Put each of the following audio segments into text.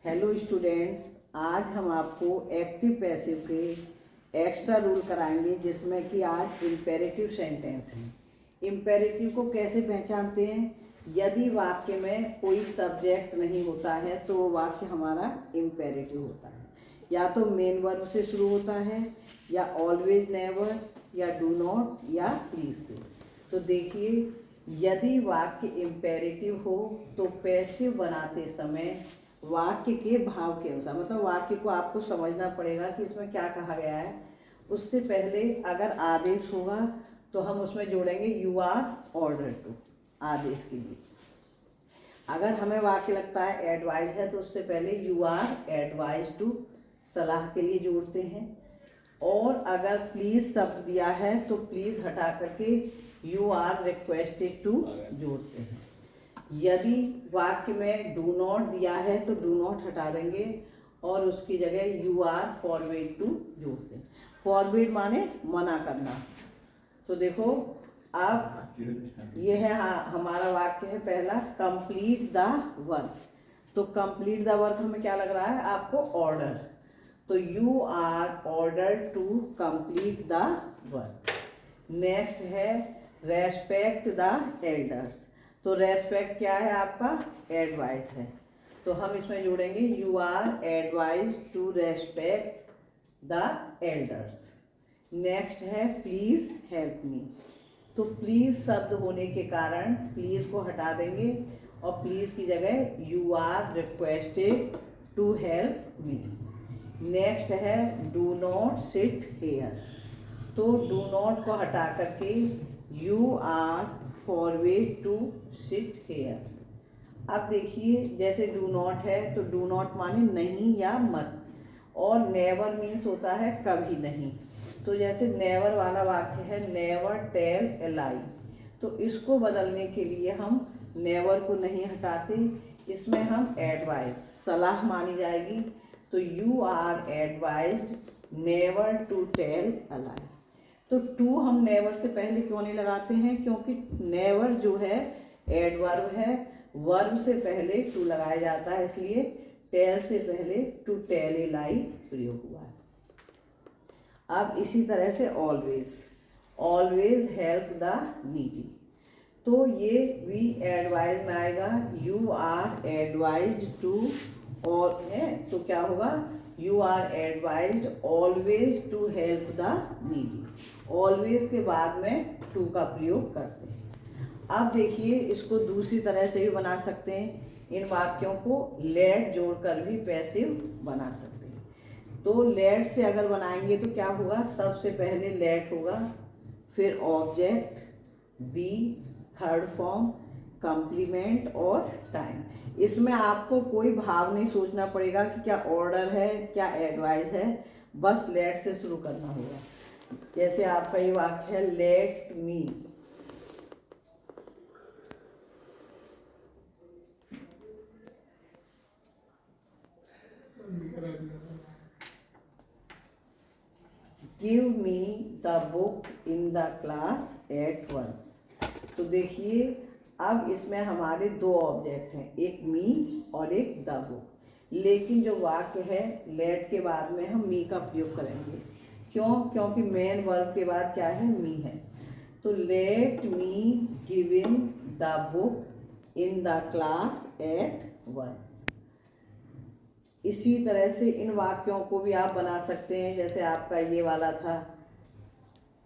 Hello students, आज हम आपको एक्टिव पैसिव के एक्स्ट्रा रूल कराएंगे, जिसमें कि आज इम्पेरेटिव सेंटेंस है। इम्पेरेटिव को कैसे पहचानते हैं? यदि वाक्य में कोई सब्जेक्ट नहीं होता है तो वो वाक्य हमारा इम्पेरेटिव होता है। या तो मेन वर्ब से शुरू होता है, या ऑलवेज, नेवर, या डू नॉट, या प्लीज से। तो देखिए, यदि वाक्य इम्पेरेटिव हो तो पैसिव बनाते समय वाक्य के भाव के अनुसार, मतलब वाक्य को आपको समझना पड़ेगा कि इसमें क्या कहा गया है। उससे पहले अगर आदेश होगा तो हम उसमें जोड़ेंगे यू आर ऑर्डर टू, आदेश के लिए। अगर हमें वाक्य लगता है एडवाइज है तो उससे पहले यू आर एडवाइज टू, सलाह के लिए जोड़ते हैं। और अगर प्लीज शब्द दिया है तो प्लीज हटा करके यू आर रिक्वेस्टेड टू जोड़ते हैं। यदि वाक्य में डू नॉट दिया है तो डू नॉट हटा देंगे और उसकी जगह यू आर फॉरवर्ड टू जोड़ते हैं। फॉरवर्ड माने मना करना। तो देखो, अब ये है हमारा वाक्य है पहला, कंप्लीट द वर्क। तो कंप्लीट द वर्क हमें क्या लग रहा है आपको? ऑर्डर। तो you are order to complete the work. Next है रेस्पेक्ट द एल्डर्स। तो रेस्पेक्ट क्या है आपका? एडवाइस है। तो हम इसमें जोड़ेंगे you are advise to respect the elders. Next है प्लीज हेल्प मी। तो प्लीज शब्द होने के कारण प्लीज को हटा देंगे और प्लीज की जगह you are requested to help me. Next है डू नॉट सिट हेयर। तो डू नॉट को हटा करके you are forward to sit here. अब देखिए, जैसे डू नॉट है तो डू नॉट माने नहीं या मत, और नेवर मीन्स होता है कभी नहीं। तो जैसे नेवर वाला वाक्य है नेवर टेल ए लाई, तो इसको बदलने के लिए हम नेवर को नहीं हटाते, इसमें हम एडवाइस, सलाह मानी जाएगी। तो you are advised never to tell a lie. तो टू हम नेवर से पहले क्यों नहीं लगाते हैं? क्योंकि नेवर जो है एडवर्ब है, वर्ब से पहले टू लगाया जाता है, इसलिए टेल से पहले टू टेल ए लाई प्रयोग हुआ है। अब इसी तरह से always, always help the needy. तो ये वी एडवाइज में आएगा, यू आर एडवाइज टू, और है तो क्या होगा? You are advised always to help the needy. Always के बाद में टू का प्रयोग करते हैं। अब देखिए, इसको दूसरी तरह से भी बना सकते हैं। इन वाक्यों को लेट जोड़कर भी पैसिव बना सकते हैं। तो लेट से अगर बनाएंगे तो क्या होगा? सबसे पहले लेट होगा, फिर object, be, third form, complement और टाइम। इसमें आपको कोई भाव नहीं सोचना पड़ेगा कि क्या ऑर्डर है, क्या एडवाइस है, बस लेट से शुरू करना होगा। जैसे आपका ये वाक्य है let me. Give me the book in the class at once. तो देखिए, अब इसमें हमारे दो ऑब्जेक्ट हैं, एक मी और एक द बुक। लेकिन जो वाक्य है लेट के बाद में हम मी का प्रयोग करेंगे। क्यों? क्योंकि मेन वर्ब के बाद क्या है? मी है। तो let me give in the book in the class at once. इसी तरह से इन वाक्यों को भी आप बना सकते हैं। जैसे आपका ये वाला था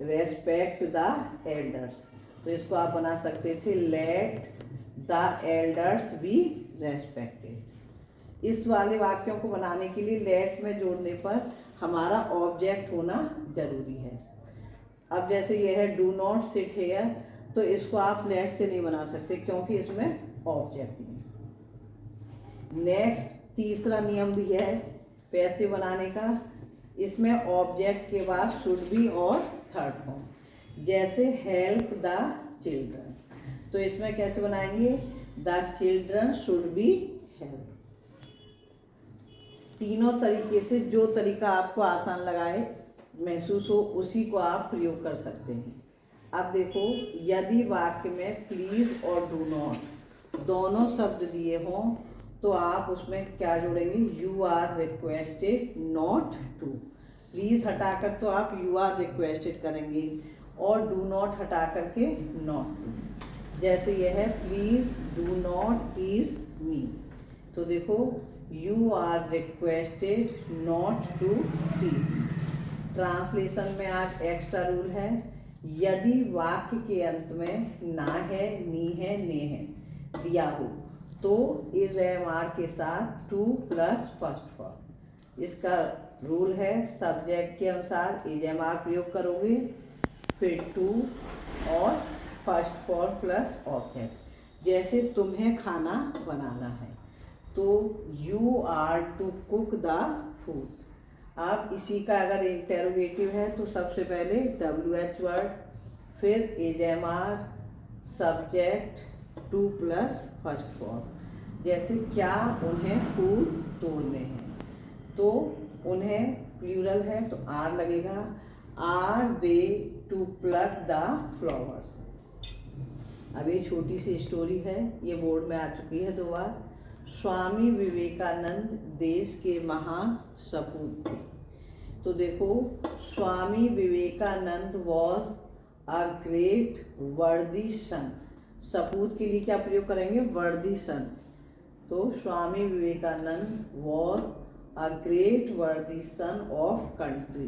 रेस्पेक्ट द एल्डर्स, तो इसको आप बना सकते थे let the elders B respected. इस वाले वाक्यों को बनाने के लिए लेट में जोड़ने पर हमारा ऑब्जेक्ट होना जरूरी है। अब जैसे ये है डू नॉट सिट हेयर, तो इसको आप लेट से नहीं बना सकते क्योंकि इसमें ऑब्जेक्ट नहीं। नेक्स्ट, तीसरा नियम भी है पैसिव बनाने का। इसमें ऑब्जेक्ट के बाद शुड बी और थर्ड फॉर्म। जैसे हेल्प द चिल्ड्रन, तो इसमें कैसे बनाएंगे? The children should be help. तीनों तरीके से जो तरीका आपको आसान लगाए, महसूस हो, उसी को आप प्रयोग कर सकते हैं। अब देखो, यदि वाक्य में प्लीज और डू नॉट दोनों शब्द दिए हों तो आप उसमें क्या जोड़ेंगे, you are requested not to. Please हटा कर तो आप यू आर रिक्वेस्टेड करेंगे और डू नॉट हटा करके नॉट टू। जैसे यह है please do not tease me, तो देखो you are requested not to tease me. Translation में आज एक्स्ट्रा रूल है, यदि वाक्य के अंत में ना है, नी है, ने है दिया हो तो इज एम आर के साथ टू प्लस फर्स्ट फॉर्म। इसका रूल है सब्जेक्ट के अनुसार इज एम आर प्रयोग करोगे, फिर टू और फर्स्ट फॉर्म प्लस ऑब्जेक्ट। जैसे तुम्हें खाना बनाना है तो you are to cook the food. अब इसी का अगर इंटेरोगेटिव है तो सबसे पहले डब्ल्यू एच वर्ड, फिर is M are, subject, to plus first form. जैसे क्या उन्हें फूल तोड़ने हैं, तो उन्हें प्लूरल है तो आर लगेगा, are they to plug the flowers. अब ये छोटी सी स्टोरी है, ये बोर्ड में आ चुकी है 2 बार। स्वामी विवेकानंद देश के महान सपूत थे। तो देखो Swami Vivekananda was a great वर्दी सन। सपूत के लिए क्या प्रयोग करेंगे, वर्दी सन। तो Swami Vivekananda was a great वर्दी सन ऑफ कंट्री।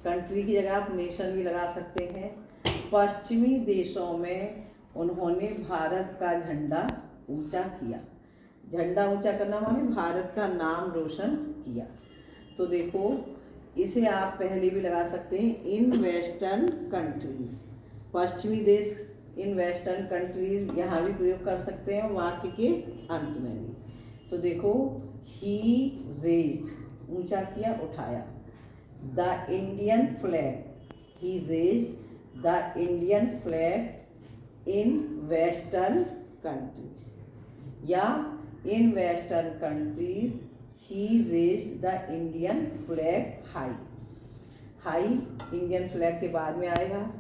कंट्री की जगह आप नेशन भी लगा सकते हैं। पश्चिमी देशों में उन्होंने भारत का झंडा ऊंचा किया। झंडा ऊंचा करना माने भारत का नाम रोशन किया। तो देखो इसे आप पहले भी लगा सकते हैं, इन वेस्टर्न कंट्रीज। पश्चिमी देश इन वेस्टर्न कंट्रीज यहाँ भी प्रयोग कर सकते हैं, वाक्य के अंत में भी। तो देखो ही रेज्ड ऊंचा किया, उठाया। The Indian flag, he raised the Indian flag in western countries. या in western countries he raised the Indian flag high. High Indian flag के बाद में आएगा।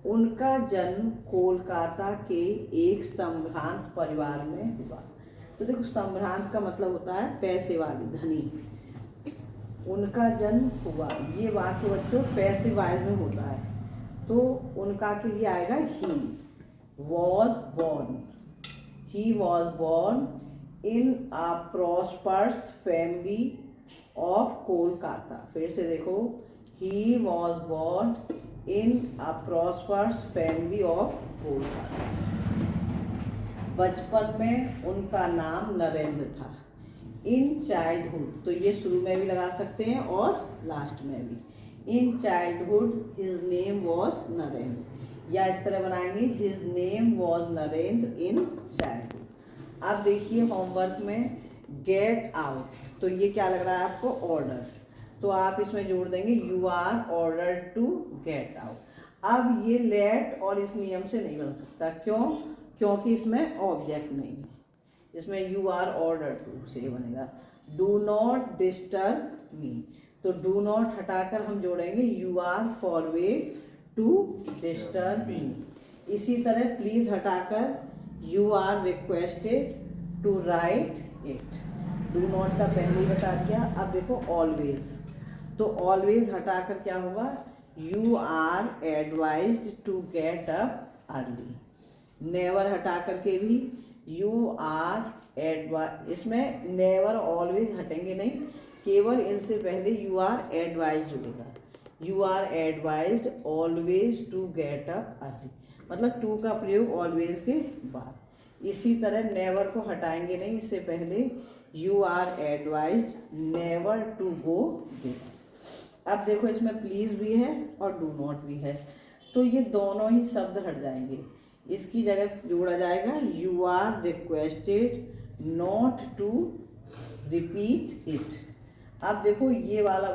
उनका जन्म कोलकाता के एक संभ्रांत परिवार में हुआ। तो देखो संभ्रांत का मतलब होता है पैसे वाली, धनी। उनका जन्म हुआ, ये वाक्य बच्चों पैसे वाइज में होता है, तो उनका के लिए आएगा he was born. He was born in a prosperous family of Kolkata. फिर से देखो he was born in a prosperous family of Kolkata. बचपन में उनका नाम नरेंद्र था। इन चाइल्डहुड, तो ये शुरू में भी लगा सकते हैं और लास्ट में भी। In childhood his name was Narendra, या इस तरह बनाएंगे his name was Narendra in childhood. अब देखिए होमवर्क में गेट आउट, तो ये क्या लग रहा है आपको, ऑर्डर। तो आप इसमें जोड़ देंगे you are order to get out. अब ये लेट और इस नियम से नहीं बन सकता, क्यों, क्योंकि इसमें ऑब्जेक्ट नहीं है। इसमें यू आर ऑर्डर टू से बनेगा डू नॉट डिस्टर्ब मी। तो डू नॉट हटाकर हम जोड़ेंगे you are forbidden to disturb me. इसी तरह प्लीज हटाकर you are requested to write it. Do not का पहले ही बता दिया। अब देखो ऑलवेज, तो ऑलवेज हटाकर क्या होगा, you are advised to get up early. Never हटा करके भी यू आर एडवाइज, इसमें नेवर ऑलवेज हटेंगे नहीं, केवल इनसे पहले यू आर एडवाइज जुड़ेगा। You are advised always to get up early, मतलब टू का प्रयोग ऑलवेज के बाद। इसी तरह नेवर को हटाएंगे नहीं, इससे पहले you are advised never to go there. अब देखो इसमें प्लीज भी है और डू नॉट भी है, तो ये दोनों ही शब्द हट जाएंगे। इसकी जगह जोड़ा जाएगा you are requested not to repeat it. अब देखो ये वाला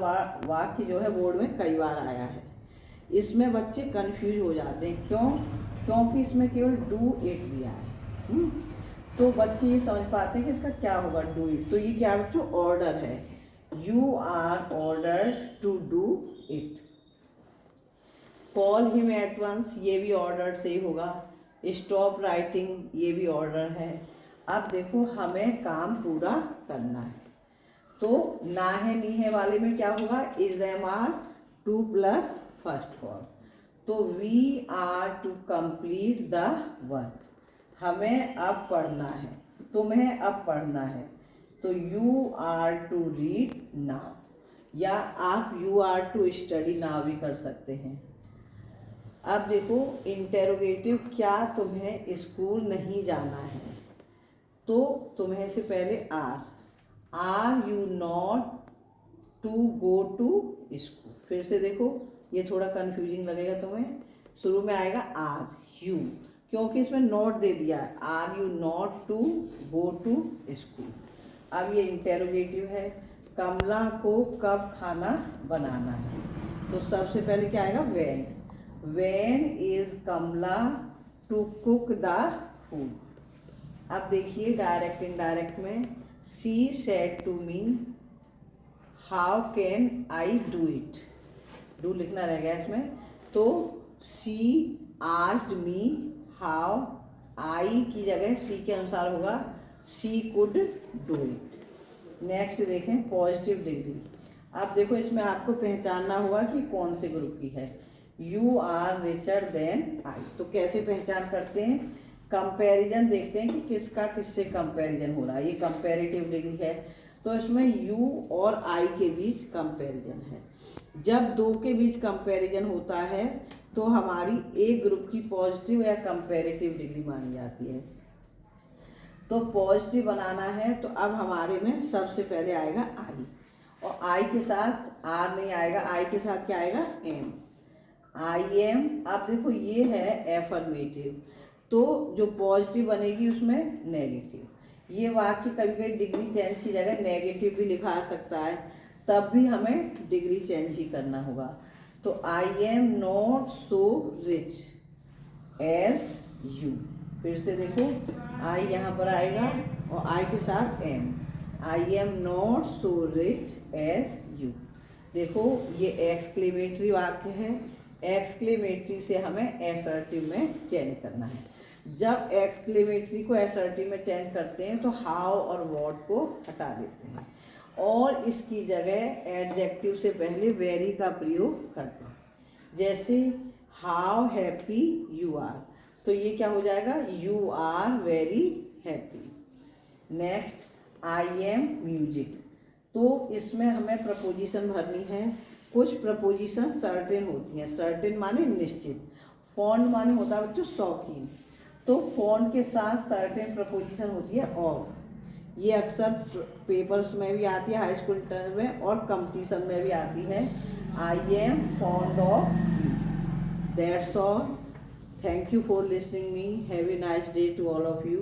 वाक्य जो है बोर्ड में कई बार आया है, इसमें बच्चे कंफ्यूज हो जाते हैं। क्यों, क्योंकि इसमें केवल डू इट दिया है। तो बच्चे ये समझ पाते हैं कि इसका क्या होगा, डू इट। तो ये क्या बच्चों, ऑर्डर है, you are order to do it. Call him at once, ये भी ऑर्डर से ही होगा। स्टॉप राइटिंग, ये भी ऑर्डर है। अब देखो हमें काम पूरा करना है, तो ना है नी है वाले में क्या होगा, is M R 2 plus first form. तो we are to complete the work, हमें अब पढ़ना है, तुम्हें अब पढ़ना है, तो you are to read now, या आप you are to study now भी कर सकते हैं। अब देखो इंटेरोगेटिव, क्या तुम्हें स्कूल नहीं जाना है, तो तुम्हें से पहले are you not to go to school. फिर से देखो, ये थोड़ा कंफ्यूजिंग लगेगा तुम्हें, शुरू में आएगा आर यू, क्योंकि इसमें नॉट दे दिया है, are you not to go to school. अब ये इंटेरोगेटिव है, कमला को कब खाना बनाना है, तो सबसे पहले क्या आएगा, when is Kamala to cook the food. अब देखिए डायरेक्ट इनडायरेक्ट में, she said to me how can I do it, do लिखना रह गया इसमें, तो she asked me how, I की जगह सी के अनुसार होगा she could do it. Next देखें पॉजिटिव डिग्री। अब देखो इसमें आपको पहचानना होगा कि कौन से ग्रुप की है, you are richer than I. तो कैसे पहचान करते हैं, कंपैरिजन देखते हैं कि किसका किससे कंपैरिजन हो रहा है, ये कंपैरेटिव डिग्री है, तो इसमें यू और आई के बीच कंपैरिजन है। जब दो के बीच कंपैरिजन होता है तो हमारी एक ग्रुप की पॉजिटिव या कंपैरेटिव डिग्री मानी जाती है। तो पॉजिटिव बनाना है, तो अब हमारे में सबसे पहले आएगा आई, और आई के साथ आर नहीं आएगा, आई के साथ क्या आएगा, एम, आई एम। अब देखो ये है एफर्मेटिव, तो जो पॉजिटिव बनेगी उसमें नेगेटिव। ये वाक्य कभी कभी डिग्री चेंज की जगह नेगेटिव भी लिखा सकता है, तब भी हमें डिग्री चेंज ही करना होगा। तो I am not so rich as you. फिर से देखो आई यहाँ पर आएगा और आई के साथ am, I am not so rich as you. देखो ये एक्सक्लेमेटरी वाक्य है, एक्सक्लेमेटरी से हमें एसर्टिव में चेंज करना है। जब एक्सक्लेमेटरी को एसर्टिव में चेंज करते हैं तो हाउ और व्हाट को हटा देते हैं और इसकी जगह एडजेक्टिव से पहले वेरी का प्रयोग करते हैं। जैसे हाउ हैप्पी यू आर, तो ये क्या हो जाएगा, you are very happy. Next I am music, तो इसमें हमें प्रपोजिशन भरनी है। कुछ प्रपोजिशन सर्टेन होती हैं, सर्टेन माने निश्चित, फॉन्ड माने होता है बच्चों शौकीन, तो फॉन्ड के साथ सर्टेन प्रपोजिशन होती है और ये अक्सर पेपर्स में भी आती है, हाई स्कूल टर्म में और कंपटीशन में भी आती है। I am fond of you. That's all, thank you for listening me, have a nice day to all of you.